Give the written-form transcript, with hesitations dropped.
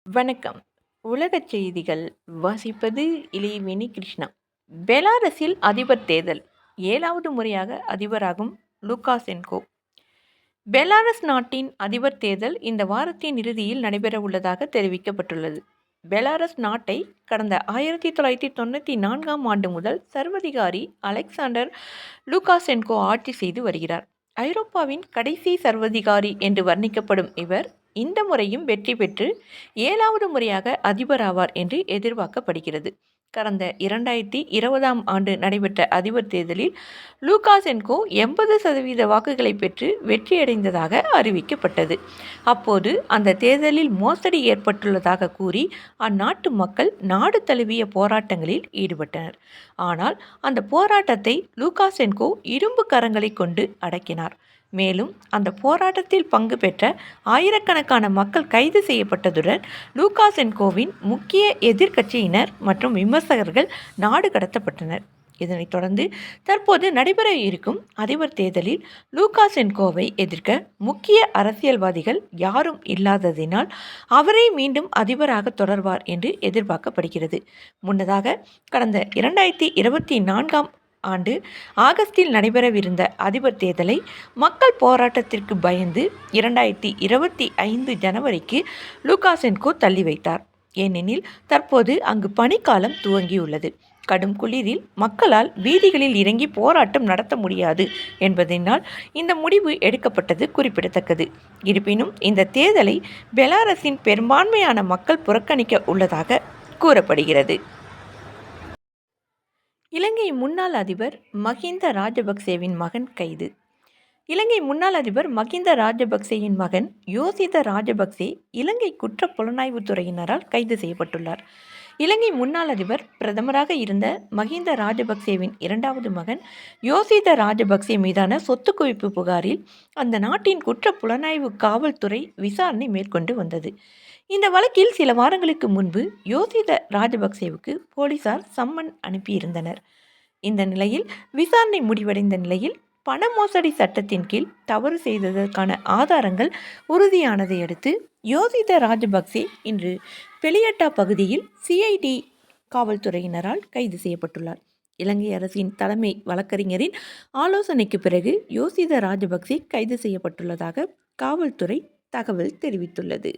வணக்கம். உலகச் செய்திகள் வாசிப்பது இளையவேணி கிருஷ்ணா. பெலாரஸில் அதிபர் தேர்தல் 7வது முறையாக அதிபராகும் லூகாசென்கோ. பெலாரஸ் நாட்டின் அதிபர் தேர்தல் இந்த வாரத்தின் இறுதியில் நடைபெறவுள்ளதாக தெரிவிக்கப்பட்டுள்ளது. பெலாரஸ் நாட்டை கடந்த 1994ஆம் ஆண்டு முதல் சர்வதிகாரி அலெக்சாண்டர் லூகாசென்கோ ஆட்சி செய்து வருகிறார். ஐரோப்பாவின் கடைசி சர்வதிகாரி என்று வர்ணிக்கப்படும் இவர் இந்த முறையும் வெற்றி பெற்று 7வது முறையாக அதிபராவார் என்று எதிர்பார்க்கப்படுகிறது. கடந்த 2020ஆம் ஆண்டு நடைபெற்ற அதிபர் தேர்தலில் லூகாசென்கோ 80% வாக்குகளை பெற்று வெற்றியடைந்ததாக அறிவிக்கப்பட்டது. அப்போது அந்த தேர்தலில் மோசடி ஏற்பட்டுள்ளதாக கூறி அந்நாட்டு மக்கள் நாடு தழுவிய போராட்டங்களில் ஈடுபட்டனர். ஆனால் அந்த போராட்டத்தை லூகாசென்கோ இரும்பு கரங்களை கொண்டு அடக்கினார். மேலும் அந்த போராட்டத்தில் பங்கு பெற்ற ஆயிரக்கணக்கான மக்கள் கைது செய்யப்பட்டதுடன் லூகாசென்கோவின் முக்கிய எதிர்க்கட்சியினர் மற்றும் விமர்சகர்கள் நாடு கடத்தப்பட்டனர். இதனைத் தொடர்ந்து தற்போது நடைபெற இருக்கும் அதிபர் தேர்தலில் லூகாசென்கோவை எதிர்க்க முக்கிய அரசியல்வாதிகள் யாரும் இல்லாததினால் அவரே மீண்டும் அதிபராக தொடர்வார் என்று எதிர்பார்க்கப்படுகிறது. முன்னதாக கடந்த 2024ஆம் ஆண்டு ஆகஸ்டில் நடைபெறவிருந்த அதிபர் தேர்தலை மக்கள் போராட்டத்திற்கு பயந்து 2025 ஜனவரிக்கு லூகாசென்கோ தள்ளி வைத்தார். ஏனெனில் தற்போது அங்கு பனிக்காலம் துவங்கியுள்ளது. கடும் குளிரில் மக்களால் வீதிகளில் இறங்கி போராட்டம் நடத்த முடியாது என்பதனால் இந்த முடிவு எடுக்கப்பட்டது குறிப்பிடத்தக்கது. இருப்பினும் இந்த தேர்தலை பெலாரஸின் பெரும்பான்மையான மக்கள் புறக்கணிக்க உள்ளதாக கூறப்படுகிறது. இலங்கை முன்னாள் அதிபர் மஹிந்த ராஜபக்சேவின் மகன் கைது. இலங்கை முன்னாள் அதிபர் மஹிந்த ராஜபக்சேயின் மகன் யோசித ராஜபக்சே இலங்கை குற்ற புலனாய்வுத் துறையினரால் கைது செய்யப்பட்டுள்ளார். இலங்கை முன்னாள் அதிபர் பிரதமராக இருந்த மஹிந்த ராஜபக்சேவின் 2வது மகன் யோசித ராஜபக்சே மீதான சொத்து குவிப்பு புகாரில் அந்த நாட்டின் குற்ற புலனாய்வு காவல்துறை விசாரணை மேற்கொண்டு வந்தது. இந்த வழக்கில் சில வாரங்களுக்கு முன்பு யோசித ராஜபக்சேவுக்கு போலீசார் சம்மன் அனுப்பியிருந்தனர். இந்த நிலையில் விசாரணை முடிவடைந்த நிலையில் பண மோசடி சட்டத்தின் கீழ் தவறு செய்ததற்கான ஆதாரங்கள் உறுதியானதை அடுத்து யோசித ராஜபக்சே இன்று பெலியட்டா பகுதியில் சிஐடி காவல்துறையினரால் கைது செய்யப்பட்டுள்ளார். இலங்கை அரசின் தலைமை வழக்கறிஞரின் ஆலோசனைக்கு பிறகு யோசித ராஜபக்சே கைது செய்யப்பட்டுள்ளதாக காவல்துறை தகவல் தெரிவித்துள்ளது.